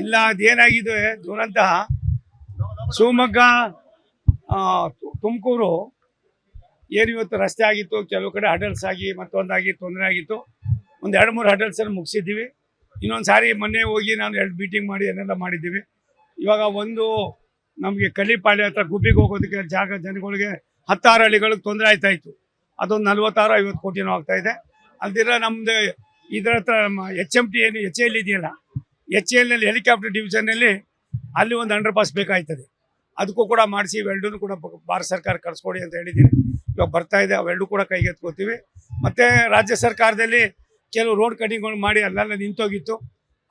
ಇಲ್ಲ ಅದೇನಾಗಿದೆ ದುರಂತ ಶಿವಮೊಗ್ಗ ತುಮಕೂರು ಏನು ಇವತ್ತು ರಸ್ತೆ ಆಗಿತ್ತು, ಕೆಲವು ಕಡೆ ಹಡಲ್ಸ್ ಆಗಿ ಮತ್ತೊಂದಾಗಿ ತೊಂದರೆ ಆಗಿತ್ತು. ಒಂದು 2-3 ಹಡಲ್ಸನ್ನು ಮುಗಿಸಿದ್ದೀವಿ. ಇನ್ನೊಂದು ಸಾರಿ ಮೊನ್ನೆ ಹೋಗಿ ನಾನು 2 ಮೀಟಿಂಗ್ ಮಾಡಿ ಏನೆಲ್ಲ ಮಾಡಿದ್ದೀವಿ. ಇವಾಗ ಒಂದು ನಮಗೆ ಕಲಿಪಾಳ್ಯ ಹತ್ರ ಗುಬ್ಬಿಗೆ ಹೋಗೋದಕ್ಕೆ ಜಾಗ ಜನಗಳಿಗೆ 16 ಹಳ್ಳಿಗಳಿಗೆ ತೊಂದರೆ ಆಯ್ತಾಯಿತ್ತು. ಅದೊಂದು 46-50 ಕೋಟಿನೂ ಆಗ್ತಾಯಿದೆ. ಅಲ್ದಿರ ನಮ್ಮದು ಇದರ ಹತ್ರ HMT ಏನು HAL ಇದೆಯಲ್ಲ, HALನಲ್ಲಿ ಹೆಲಿಕಾಪ್ಟರ್ ಡಿವಿಷನ್ನಲ್ಲಿ ಅಲ್ಲಿ ಒಂದು ಅಂಡರ್ ಪಾಸ್ ಬೇಕಾಯ್ತದೆ. ಅದಕ್ಕೂ ಕೂಡ ಮಾಡಿಸಿ ಇವೆರಡೂ ಕೂಡ ಭಾರತ ಸರ್ಕಾರ ಕಳಿಸ್ಕೊಡಿ ಅಂತ ಹೇಳಿದ್ದೀನಿ. ಇವಾಗ ಬರ್ತಾ ಇದೆ, ಅವೆರಡೂ ಕೂಡ ಕೈಗೆತ್ಕೋತೀವಿ. ಮತ್ತು ರಾಜ್ಯ ಸರ್ಕಾರದಲ್ಲಿ ಕೆಲವು ರೋಡ್ ಕಟಿಂಗ್ಗಳು ಮಾಡಿ ಅಲ್ಲೆಲ್ಲ ನಿಂತೋಗಿತ್ತು,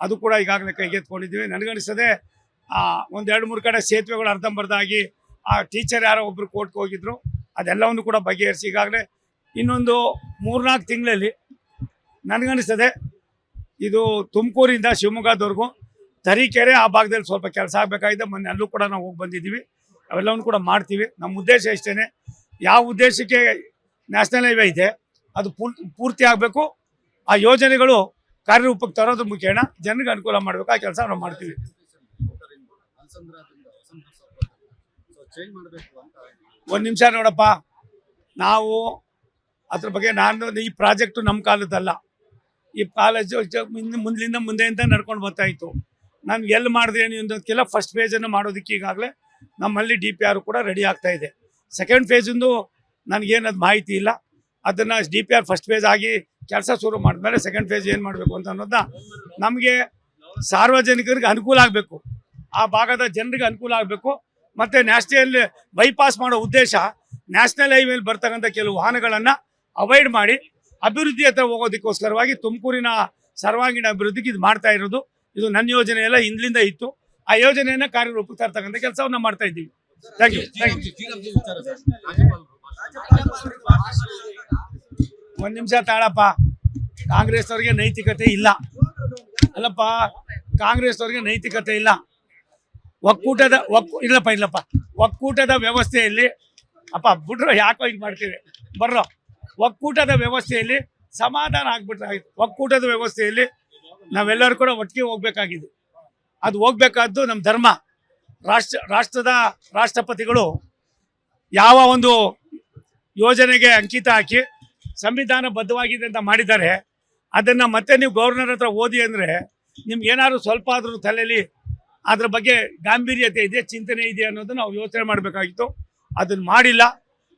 ಅದು ಕೂಡ ಈಗಾಗಲೇ ಕೈಗೆತ್ಕೊಂಡಿದ್ದೀವಿ. ನನಗನ್ನಿಸ್ತದೆ ಒಂದು 2-3 ಕಡೆ ಸೇತುವೆಗಳು ಅರ್ಧಂಬರ್ಧ ಆಗಿ ಆ ಟೀಚರ್ ಯಾರೋ ಒಬ್ಬರು ಕೋರ್ಟ್ಗೆ ಹೋಗಿದ್ರು, ಅದೆಲ್ಲವನ್ನು ಕೂಡ ಬಗೆಹರಿಸಿ ಈಗಾಗಲೇ ಇನ್ನೊಂದು 3-4 ತಿಂಗಳಲ್ಲಿ ನನಗನ್ನಿಸ್ತದೆ ಇದು ತುಮಕೂರಿಂದ ಶಿವಮೊಗ್ಗದವರೆಗೂ ತರೀಕೆರೆ ಆ ಭಾಗದಲ್ಲಿ ಸ್ವಲ್ಪ ಕೆಲಸ ಆಗಬೇಕಾಗಿದೆ. ಮೊನ್ನೆ ಅಲ್ಲೂ ಕೂಡ ನಾವು ಹೋಗಿ ಬಂದಿದ್ದೀವಿ, ಅವೆಲ್ಲವನ್ನು ಕೂಡ ಮಾಡ್ತೀವಿ. ನಮ್ಮ ಉದ್ದೇಶ ಇಷ್ಟೇ, ಯಾವ ಉದ್ದೇಶಕ್ಕೆ ನ್ಯಾಷನಲ್ ಹೈವೇ ಇದೆ ಅದು ಪೂರ್ತಿ ಆಗಬೇಕು. ಆ ಯೋಜನೆಗಳು ಕಾರ್ಯರೂಪಕ್ಕೆ ತರೋದ್ರ ಮುಖೇನ ಜನರಿಗೆ ಅನುಕೂಲ ಮಾಡಬೇಕು. ಆ ಕೆಲಸ ನಾವು ಮಾಡ್ತೀವಿ. ಒಂದು ನಿಮಿಷ ನೋಡಪ್ಪ, ನಾವು ಅದ್ರ ಬಗ್ಗೆ ಈ ಪ್ರಾಜೆಕ್ಟು ನಮ್ಮ ಕಾಲದಲ್ಲ. ಈ ಕಾಲೇಜು ಮುಂದಿನಿಂದ ಮುಂದೆಯಿಂದ ನಡ್ಕೊಂಡು ಬರ್ತಾಯಿತ್ತು. ನಾನು ಎಲ್ಲಿ ಮಾಡಿದೆ ಅನ್ನೋದಕ್ಕೆಲ್ಲ ಫಸ್ಟ್ ಫೇಜನ್ನು ಮಾಡೋದಕ್ಕೆ ಈಗಾಗಲೇ ನಮ್ಮಲ್ಲಿ DPR ಕೂಡ ರೆಡಿ ಆಗ್ತಾ ಇದೆ. ಸೆಕೆಂಡ್ ಫೇಜಿಂದು ನನಗೇನದು ಮಾಹಿತಿ ಇಲ್ಲ. ಅದನ್ನು DPR ಫಸ್ಟ್ ಫೇಜ್ ಆಗಿ ಕೆಲಸ ಶುರು ಮಾಡಿದ್ಮೇಲೆ ಸೆಕೆಂಡ್ ಫೇಜ್ ಏನು ಮಾಡಬೇಕು ಅಂತ ಅನ್ನೋದನ್ನ ನಮಗೆ ಸಾರ್ವಜನಿಕರಿಗೆ ಅನುಕೂಲ ಆಗಬೇಕು, ಆ ಭಾಗದ ಜನರಿಗೆ ಅನುಕೂಲ ಆಗಬೇಕು. ಮತ್ತು ನ್ಯಾಷನಲ್ ಬೈಪಾಸ್ ಮಾಡೋ ಉದ್ದೇಶ ನ್ಯಾಷನಲ್ ಹೈವೇಲಿ ಬರ್ತಕ್ಕಂಥ ಕೆಲವು ವಾಹನಗಳನ್ನು ಅವಾಯ್ಡ್ ಮಾಡಿ ಅಭಿವೃದ್ಧಿ ಹತ್ರ ಹೋಗೋದಕ್ಕೋಸ್ಕರವಾಗಿ ತುಮಕೂರಿನ ಸರ್ವಾಂಗೀಣ ಅಭಿವೃದ್ಧಿಗೆ ಇದು ಮಾಡ್ತಾ ಇರೋದು. ಇದು ನನ್ನ ಯೋಜನೆ ಎಲ್ಲ ಹಿಂದ್ಲಿಂದ ಇತ್ತು. ಆ ಯೋಜನೆಯನ್ನು ಕಾರ್ಯರೂಪಕ್ಕೆ ತರ್ತಕ್ಕಂಥ ಕೆಲಸವನ್ನು ಮಾಡ್ತಾ ಇದ್ದೀವಿ. Thank you. ಒಂದು ನಿಮಿಷ ತಾಳಪ್ಪ. ಕಾಂಗ್ರೆಸ್ ಅವ್ರಿಗೆ ನೈತಿಕತೆ ಇಲ್ಲ. ಅಲ್ಲಪ್ಪ, ಕಾಂಗ್ರೆಸ್ ಅವ್ರಿಗೆ ನೈತಿಕತೆ ಇಲ್ಲ. ಒಕ್ಕೂಟದ ವ್ಯವಸ್ಥೆಯಲ್ಲಿ ಅಪ್ಪ ಬಿಡ್ರೋ, ಯಾಕೋ ಇದು ಮಾಡ್ತೀವಿ ಬರ್ರೋ. ಒಕ್ಕೂಟದ ವ್ಯವಸ್ಥೆಯಲ್ಲಿ ಸಮಾಧಾನ ಆಗ್ಬಿಟ್ರಾಗಿತ್ತು. ಒಕ್ಕೂಟದ ವ್ಯವಸ್ಥೆಯಲ್ಲಿ ನಾವೆಲ್ಲರೂ ಕೂಡ ಒಟ್ಟಿಗೆ ಹೋಗ್ಬೇಕಾಗಿದೆ. ಅದು ಹೋಗ್ಬೇಕಾದ್ದು ನಮ್ಮ ಧರ್ಮ. ರಾಷ್ಟ್ರದ ರಾಷ್ಟ್ರಪತಿಗಳು ಯಾವ ಒಂದು ಯೋಜನೆಗೆ ಅಂಕಿತ ಹಾಕಿ ಸಂವಿಧಾನಬದ್ಧವಾಗಿದೆ ಅಂತ ಮಾಡಿದ್ದಾರೆ, ಅದನ್ನು ಮತ್ತೆ ನೀವು ಗವರ್ನರ್ ಹತ್ರ ಓದಿ ಅಂದರೆ ನಿಮ್ಗೆ ಏನಾದ್ರು ಸ್ವಲ್ಪ ಆದರೂ ತಲೆಯಲ್ಲಿ ಅದ್ರ ಬಗ್ಗೆ ಗಾಂಭೀರ್ಯತೆ ಇದೆ, ಚಿಂತನೆ ಇದೆ ಅನ್ನೋದನ್ನು ನಾವು ಯೋಚನೆ ಮಾಡಬೇಕಾಗಿತ್ತು. ಅದನ್ನು ಮಾಡಿಲ್ಲ.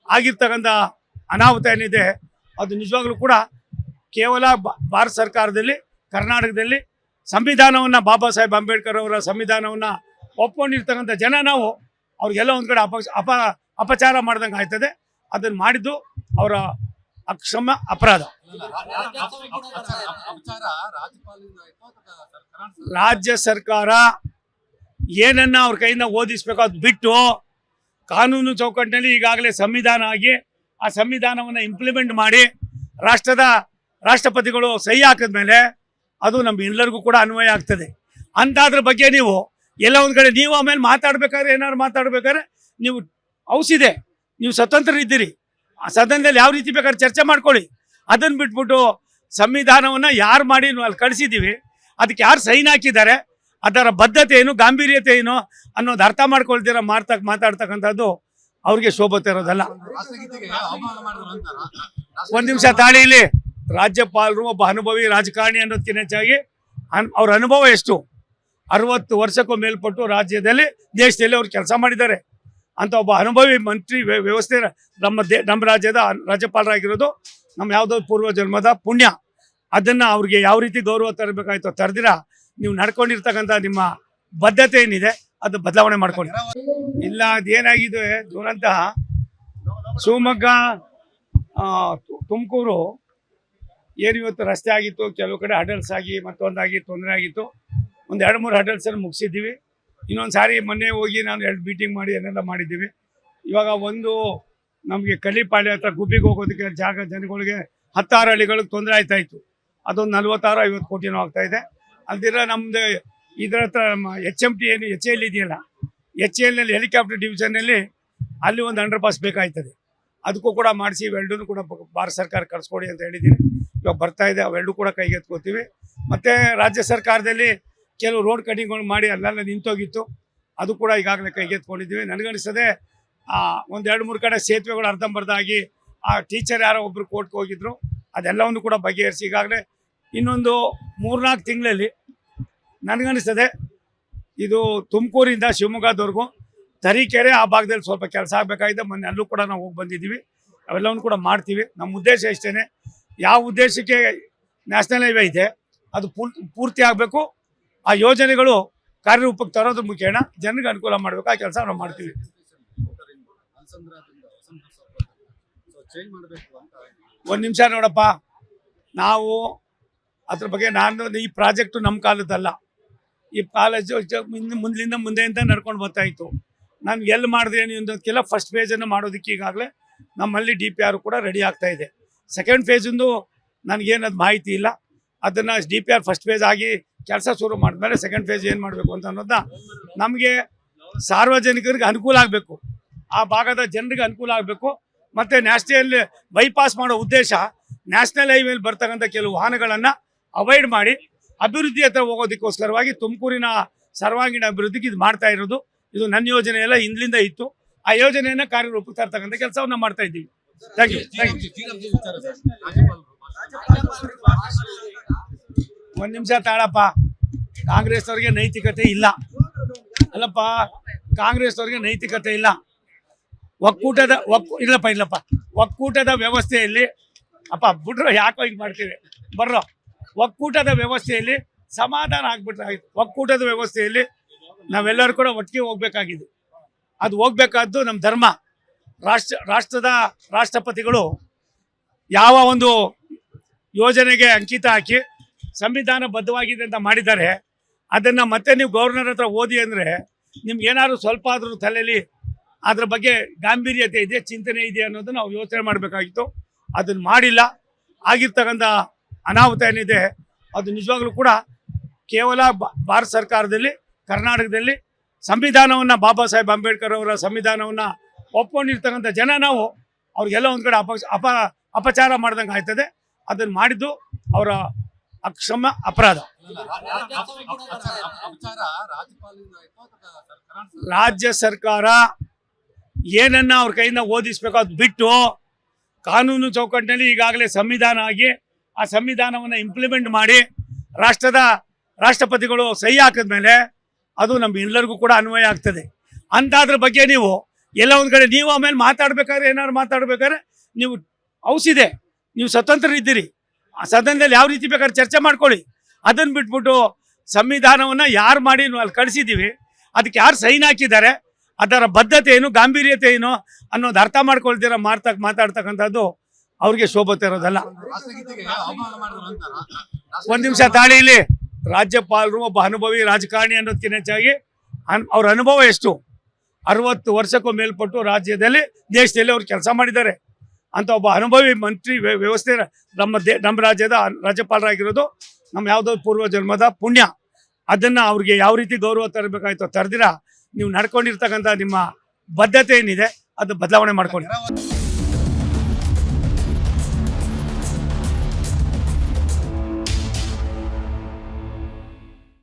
ಆಗಿರ್ತಕ್ಕಂಥ ಅನಾಹುತ ಏನಿದೆ ಅದು ನಿಜವಾಗ್ಲೂ ಕೂಡ ಕೇವಲ ಭಾರತ ಸರ್ಕಾರದಲ್ಲಿ, ಕರ್ನಾಟಕದಲ್ಲಿ ಸಂವಿಧಾನವನ್ನು, ಬಾಬಾ ಸಾಹೇಬ್ ಅಂಬೇಡ್ಕರ್ ಅವರ ಸಂವಿಧಾನವನ್ನು ಒಪ್ಕೊಂಡಿರ್ತಕ್ಕಂಥ ಜನ ನಾವು ಅವ್ರಿಗೆಲ್ಲ ಒಂದು ಕಡೆ ಅಪಚಾರ ಮಾಡ್ದಂಗೆ ಆಯ್ತದೆ. ಅದನ್ನು ಮಾಡಿದ್ದು ಅವರ ಅಕ್ಷಮ ಅಪರಾಧ. ರಾಜ್ಯ ಸರ್ಕಾರ ಏನನ್ನ ಅವ್ರ ಕೈಯಿಂದ ಓದಿಸ್ಬೇಕು ಅದು ಬಿಟ್ಟು ಕಾನೂನು ಚೌಕಟ್ಟಿನಲ್ಲಿ ಈಗಾಗಲೇ ಸಂವಿಧಾನ ಆಗಿ ಆ ಸಂವಿಧಾನವನ್ನು ಇಂಪ್ಲಿಮೆಂಟ್ ಮಾಡಿ ರಾಷ್ಟ್ರಪತಿಗಳು ಸಹಿ ಹಾಕಿದ್ಮೇಲೆ ಅದು ನಮ್ಮ ಎಲ್ಲರಿಗೂ ಕೂಡ ಅನ್ವಯ ಆಗ್ತದೆ. ಅಂತಾದ್ರ ಬಗ್ಗೆ ನೀವು ಎಲ್ಲ ಒಂದು ಕಡೆ ನೀವು ಆಮೇಲೆ ಮಾತಾಡ್ಬೇಕಾದ್ರೆ ಏನಾದ್ರು ಮಾತಾಡ್ಬೇಕಾದ್ರೆ ನೀವು ಔಷಿದೆ, ನೀವು ಸ್ವತಂತ್ರರಿದ್ದೀರಿ, ಆ ಸದನದಲ್ಲಿ ಯಾವ ರೀತಿ ಬೇಕಾದ್ರೆ ಚರ್ಚೆ ಮಾಡ್ಕೊಳ್ಳಿ. ಅದನ್ನು ಬಿಟ್ಬಿಟ್ಟು ಸಂವಿಧಾನವನ್ನು ಯಾರು ಮಾಡಿ ಅಲ್ಲಿ ಕಳಿಸಿದ್ದೀವಿ, ಅದಕ್ಕೆ ಯಾರು ಸೈನ್ ಹಾಕಿದ್ದಾರೆ, ಅದರ ಬದ್ಧತೆ ಏನು, ಗಾಂಭೀರ್ಯತೆ ಏನು ಅನ್ನೋದು ಅರ್ಥ ಮಾಡ್ಕೊಳ್ತೀರ ಮಾತಾಡ್ತಕ್ಕಂಥದ್ದು ಅವ್ರಿಗೆ ಶೋಭತೆ ಇರೋದಲ್ಲ. ಒಂದು ನಿಮಿಷ ತಾಳಿ. ಇಲ್ಲಿ ರಾಜ್ಯಪಾಲರು ಒಬ್ಬ ಅನುಭವಿ ರಾಜಕಾರಣಿ ಅನ್ನೋದಕ್ಕಿಂತ ಹೆಚ್ಚಾಗಿ ಅವ್ರ ಅನುಭವ ಎಷ್ಟು, 60 ವರ್ಷಕ್ಕೂ ಮೇಲ್ಪಟ್ಟು ರಾಜ್ಯದಲ್ಲಿ ದೇಶದಲ್ಲಿ ಅವ್ರು ಕೆಲಸ ಮಾಡಿದ್ದಾರೆ ಅಂತ ಒಬ್ಬ ಅನುಭವಿ ಮಂತ್ರಿ ವ್ಯವಸ್ಥೆ ನಮ್ಮ ರಾಜ್ಯದ ರಾಜ್ಯಪಾಲರಾಗಿರೋದು ನಮ್ಮ ಯಾವುದೋ ಪೂರ್ವ ಜನ್ಮದ ಪುಣ್ಯ. ಅದನ್ನು ಅವ್ರಿಗೆ ಯಾವ ರೀತಿ ಗೌರವ ತರಬೇಕಾಯ್ತು ತರದಿರ ನೀವು ನಡ್ಕೊಂಡಿರ್ತಕ್ಕಂಥ ನಿಮ್ಮ ಬದ್ಧತೆ ಏನಿದೆ ಅದು ಬದಲಾವಣೆ ಮಾಡ್ಕೊಳ್ಳಿ. ಇಲ್ಲ ಅದೇನಾಗಿದೆ ದುರಂತ ಶಿವಮೊಗ್ಗ ತುಮಕೂರು ಏನು ಇವತ್ತು ರಸ್ತೆ ಆಗಿತ್ತು, ಕೆಲವು ಕಡೆ ಹಡಲ್ಸ್ ಆಗಿ ಮತ್ತೊಂದಾಗಿ ತೊಂದರೆ ಆಗಿತ್ತು. ಒಂದು 2-3 ಹಡಲ್ಸನ್ನು ಮುಗಿಸಿದ್ದೀವಿ. ಇನ್ನೊಂದು ಸಾರಿ ಮೊನ್ನೆ ಹೋಗಿ ನಾನು 2 ಮೀಟಿಂಗ್ ಮಾಡಿ ಏನೆಲ್ಲ ಮಾಡಿದ್ದೀವಿ. ಇವಾಗ ಒಂದು ನಮಗೆ ಕಲಿಪಾಳ್ಯ ಹತ್ರ ಗುಬ್ಬಿಗೆ ಹೋಗೋದಕ್ಕೆ ಜಾಗ ಜನಗಳಿಗೆ 16 ಹಳ್ಳಿಗಳಿಗೆ ತೊಂದರೆ ಆಯ್ತಾಯಿತ್ತು. ಅದೊಂದು 46-50 ಕೋಟಿನೂ ಆಗ್ತಾಯಿದೆ. ಅಲ್ದಿರ ನಮ್ಮದು ಇದರ ಹತ್ರ HMT ಏನು HAL ಇದೆಯಲ್ಲ, HALನಲ್ಲಿ ಹೆಲಿಕಾಪ್ಟರ್ ಡಿವಿಷನ್ನಲ್ಲಿ ಅಲ್ಲಿ ಒಂದು ಅಂಡರ್ ಪಾಸ್ ಬೇಕಾಯ್ತದೆ. ಅದಕ್ಕೂ ಕೂಡ ಮಾಡಿಸಿ ಇವೆರಡೂ ಕೂಡ ಭಾರತ ಸರ್ಕಾರ ಕಳಿಸ್ಕೊಡಿ ಅಂತ ಹೇಳಿದ್ದೀನಿ. ಇವಾಗ ಬರ್ತಾ ಇದೆ, ಅವೆರಡೂ ಕೂಡ ಕೈಗೆತ್ಕೋತೀವಿ. ಮತ್ತು ರಾಜ್ಯ ಸರ್ಕಾರದಲ್ಲಿ ಕೆಲವು ರೋಡ್ ಕಟಿಂಗ್ಗಳು ಮಾಡಿ ಅಲ್ಲೆಲ್ಲ ನಿಂತೋಗಿತ್ತು, ಅದು ಕೂಡ ಈಗಾಗಲೇ ಕೈಗೆತ್ಕೊಂಡಿದ್ದೀವಿ. ನನಗನ್ನಿಸ್ತದೆ ಒಂದು 2-3 ಕಡೆ ಸೇತುವೆಗಳು ಅರ್ಧಂಬರ್ಧಾಗಿ ಆ ಟೀಚರ್ ಯಾರೋ ಒಬ್ಬರು ಕೋರ್ಟ್ಗೆ ಹೋಗಿದ್ರು, ಅದೆಲ್ಲವನ್ನು ಕೂಡ ಬಗೆಹರಿಸಿ ಈಗಾಗಲೇ ಇನ್ನೊಂದು 3-4 ತಿಂಗಳಲ್ಲಿ ನನಗನ್ನಿಸ್ತದೆ ಇದು ತುಮಕೂರಿಂದ ಶಿವಮೊಗ್ಗದವರೆಗೂ ತರೀಕೆರೆ ಆ ಭಾಗದಲ್ಲಿ ಸ್ವಲ್ಪ ಕೆಲಸ ಆಗಬೇಕಾಗಿದೆ. ಮೊನ್ನೆ ಅಲ್ಲೂ ಕೂಡ ನಾವು ಹೋಗಿ ಬಂದಿದ್ದೀವಿ, ಅವೆಲ್ಲವನ್ನು ಕೂಡ ಮಾಡ್ತೀವಿ. ನಮ್ಮ ಉದ್ದೇಶ ಇಷ್ಟೇ, ಯಾವ ಉದ್ದೇಶಕ್ಕೆ ನ್ಯಾಷನಲ್ ಹೈವೇ ಇದೆ ಅದು ಪೂರ್ತಿ ಆಗಬೇಕು. ಆ ಯೋಜನೆಗಳು ಕಾರ್ಯರೂಪಕ್ಕೆ ತರೋದ್ರ ಮುಖೇನ ಜನರಿಗೆ ಅನುಕೂಲ ಮಾಡಬೇಕು. ಆ ಕೆಲಸ ನಾವು ಮಾಡ್ತೀವಿ. ಒಂದು ನಿಮಿಷ ನೋಡಪ್ಪ, ನಾವು ಅದ್ರ ಬಗ್ಗೆ ಈ ಪ್ರಾಜೆಕ್ಟು ನಮ್ಮ ಕಾಲದಲ್ಲ. ಈ ಕಾಲೇಜು ಮುಂದೆಯಿಂದ ನಡ್ಕೊಂಡು ಬರ್ತಾ ಇತ್ತು. ನಾನು ಎಲ್ಲಿ ಮಾಡಿದೆ ಅನ್ನೋದಕ್ಕೆಲ್ಲ ಫಸ್ಟ್ ಫೇಜನ್ನು ಮಾಡೋದಕ್ಕೆ ಈಗಾಗಲೇ ನಮ್ಮಲ್ಲಿ DPR ಕೂಡ ರೆಡಿ ಆಗ್ತಾ ಇದೆ. ಸೆಕೆಂಡ್ ಫೇಜಿಂದು ನನಗೇನದು ಮಾಹಿತಿ ಇಲ್ಲ. ಅದನ್ನು DPR ಫಸ್ಟ್ ಫೇಜ್ ಆಗಿ ಕೆಲಸ ಶುರು ಮಾಡಿದ್ಮೇಲೆ ಸೆಕೆಂಡ್ ಫೇಜ್ ಏನು ಮಾಡಬೇಕು ಅಂತ ಅನ್ನೋದನ್ನ ನಮಗೆ ಸಾರ್ವಜನಿಕರಿಗೆ ಅನುಕೂಲ ಆಗಬೇಕು, ಆ ಭಾಗದ ಜನರಿಗೆ ಅನುಕೂಲ ಆಗಬೇಕು. ಮತ್ತು ನ್ಯಾಷನಲ್ ಬೈಪಾಸ್ ಮಾಡೋ ಉದ್ದೇಶ ನ್ಯಾಷನಲ್ ಹೈವೇಲಿ ಬರ್ತಕ್ಕಂಥ ಕೆಲವು ವಾಹನಗಳನ್ನು ಅವಾಯ್ಡ್ ಮಾಡಿ ಅಭಿವೃದ್ಧಿ ಹತ್ರ ಹೋಗೋದಕ್ಕೋಸ್ಕರವಾಗಿ ತುಮಕೂರಿನ ಸರ್ವಾಂಗೀಣ ಅಭಿವೃದ್ಧಿಗೆ ಇದು ಮಾಡ್ತಾ ಇರೋದು. ಇದು ನನ್ನ ಯೋಜನೆ ಎಲ್ಲ ಹಿಂದ್ಲಿಂದ ಇತ್ತು. ಆ ಯೋಜನೆಯನ್ನು ಕಾರ್ಯರೂಪಕ್ಕೆ ತರ್ತಕ್ಕಂಥ ಕೆಲಸವನ್ನು ಮಾಡ್ತಾ ಇದ್ದೀವಿ. Thank you. ಒಂದು ನಿಮಿಷ ತಾಳಪ್ಪ. ಕಾಂಗ್ರೆಸ್ ಅವ್ರಿಗೆ ನೈತಿಕತೆ ಇಲ್ಲ ಅಲ್ಲಪ್ಪ, ಕಾಂಗ್ರೆಸ್ ಅವ್ರಿಗೆ ನೈತಿಕತೆ ಇಲ್ಲ. ಒಕ್ಕೂಟದ ವ್ಯವಸ್ಥೆಯಲ್ಲಿ ಅಪ್ಪ ಬಿಡ್ರೋ, ಯಾಕೋ ಈಗ ಮಾಡ್ತೀವಿ ಬರ್ರೋ. ಒಕ್ಕೂಟದ ವ್ಯವಸ್ಥೆಯಲ್ಲಿ ಸಮಾಧಾನ ಆಗ್ಬಿಟ್ರಾಗಿತ್ತು. ಒಕ್ಕೂಟದ ವ್ಯವಸ್ಥೆಯಲ್ಲಿ ನಾವೆಲ್ಲರೂ ಕೂಡ ಒಟ್ಟಿಗೆ ಹೋಗ್ಬೇಕಾಗಿದೆ. ಅದು ಹೋಗ್ಬೇಕಾದ್ದು ನಮ್ಮ ಧರ್ಮ. ರಾಷ್ಟ್ರದ ರಾಷ್ಟ್ರಪತಿಗಳು ಯಾವ ಒಂದು ಯೋಜನೆಗೆ ಅಂಕಿತ ಹಾಕಿ ಸಂವಿಧಾನಬದ್ಧವಾಗಿದೆ ಅಂತ ಮಾಡಿದ್ದಾರೆ, ಅದನ್ನು ಮತ್ತೆ ನೀವು ಗವರ್ನರ್ ಹತ್ರ ಓದಿ ಅಂದರೆ ನಿಮ್ಗೆ ಏನಾದ್ರು ಸ್ವಲ್ಪ ಆದರೂ ತಲೆಯಲ್ಲಿ ಅದ್ರ ಬಗ್ಗೆ ಗಾಂಭೀರ್ಯತೆ ಇದೆ, ಚಿಂತನೆ ಇದೆ ಅನ್ನೋದನ್ನು ನಾವು ಯೋಚನೆ ಮಾಡಬೇಕಾಗಿತ್ತು. ಅದನ್ನು ಮಾಡಿಲ್ಲ. ಆಗಿರ್ತಕ್ಕಂಥ ಅನಾಹುತ ಏನಿದೆ ಅದು ನಿಜವಾಗ್ಲೂ ಕೂಡ ಕೇವಲ ಭಾರತ ಸರ್ಕಾರದಲ್ಲಿ, ಕರ್ನಾಟಕದಲ್ಲಿ ಸಂವಿಧಾನವನ್ನು, ಬಾಬಾ ಸಾಹೇಬ್ ಅಂಬೇಡ್ಕರ್ ಅವರ ಸಂವಿಧಾನವನ್ನು ಒಪ್ಕೊಂಡಿರ್ತಕ್ಕಂಥ ಜನ ನಾವು ಅವ್ರಿಗೆಲ್ಲ ಒಂದು ಕಡೆ ಅಪಚಾರ ಮಾಡ್ದಂಗೆ ಆಯ್ತದೆ. ಅದನ್ನು ಮಾಡಿದ್ದು ಅವರ ಅಕ್ಷಮ ಅಪರಾಧ. ರಾಜ್ಯ ಸರ್ಕಾರ ಏನನ್ನ ಅವ್ರ ಕೈಯಿಂದ ಓದಿಸ್ಬೇಕು ಅದು ಬಿಟ್ಟು ಕಾನೂನು ಚೌಕಟ್ಟಿನಲ್ಲಿ ಈಗಾಗಲೇ ಸಂವಿಧಾನ ಆಗಿ ಆ ಸಂವಿಧಾನವನ್ನು ಇಂಪ್ಲಿಮೆಂಟ್ ಮಾಡಿ ರಾಷ್ಟ್ರಪತಿಗಳು ಸಹಿ ಹಾಕಿದ್ಮೇಲೆ ಅದು ನಮ್ಗೆಲ್ಲರಿಗೂ ಕೂಡ ಅನ್ವಯ ಆಗ್ತದೆ. ಅಂತಾದ್ರ ಬಗ್ಗೆ ನೀವು ಎಲ್ಲ ಒಂದು ಕಡೆ ನೀವು ಆಮೇಲೆ ಮಾತಾಡ್ಬೇಕಾದ್ರೆ ಏನಾದ್ರು ಮಾತಾಡ್ಬೇಕಾದ್ರೆ ನೀವು ಔಷಿದೆ, ನೀವು ಸ್ವತಂತ್ರರಿದ್ದೀರಿ. ಆ ಸದನದಲ್ಲಿ ಯಾವ ರೀತಿ ಬೇಕಾದ್ರೆ ಚರ್ಚೆ ಮಾಡ್ಕೊಳ್ಳಿ. ಅದನ್ನು ಬಿಟ್ಬಿಟ್ಟು ಸಂವಿಧಾನವನ್ನು ಯಾರು ಮಾಡಿ ಅಲ್ಲಿ ಕಳಿಸಿದ್ದೀವಿ, ಅದಕ್ಕೆ ಯಾರು ಸೈನ್ ಹಾಕಿದ್ದಾರೆ, ಅದರ ಬದ್ಧತೆ ಏನು, ಗಾಂಭೀರ್ಯತೆ ಏನು ಅನ್ನೋದು ಅರ್ಥ ಮಾಡ್ಕೊಳ್ತೀರ ಮಾತಾಡ್ತಕ್ಕಂಥದ್ದು ಅವ್ರಿಗೆ ಶೋಭತೆ ಇರೋದಲ್ಲ. ಒಂದು ನಿಮಿಷ ತಾಳಿ. ಇಲ್ಲಿ ರಾಜ್ಯಪಾಲರು ಒಬ್ಬ ಅನುಭವಿ ರಾಜಕಾರಣಿ ಅನ್ನೋದಕ್ಕಿಂತ ಹೆಚ್ಚಾಗಿ ಅವ್ರ ಅನುಭವ ಎಷ್ಟು, 60 ವರ್ಷಕ್ಕೂ ಮೇಲ್ಪಟ್ಟು ರಾಜ್ಯದಲ್ಲಿ, ದೇಶದಲ್ಲಿ ಅವ್ರು ಕೆಲಸ ಮಾಡಿದ್ದಾರೆ ಅಂತ ಒಬ್ಬ ಅನುಭವಿ ಮಂತ್ರಿ ವ್ಯವಸ್ಥೆ ನಮ್ಮ ರಾಜ್ಯದ ರಾಜ್ಯಪಾಲರಾಗಿರೋದು ನಮ್ಮ ಯಾವುದೋ ಪೂರ್ವ ಜನ್ಮದ ಪುಣ್ಯ. ಅದನ್ನು ಅವ್ರಿಗೆ ಯಾವ ರೀತಿ ಗೌರವ ತರಬೇಕಾಯ್ತೋ ತರದಿರ ನೀವು ನಡ್ಕೊಂಡಿರ್ತಕ್ಕಂಥ ನಿಮ್ಮ ಬದ್ಧತೆ ಏನಿದೆ ಅದು ಬದಲಾವಣೆ ಮಾಡ್ಕೊಳ್ಳಿ.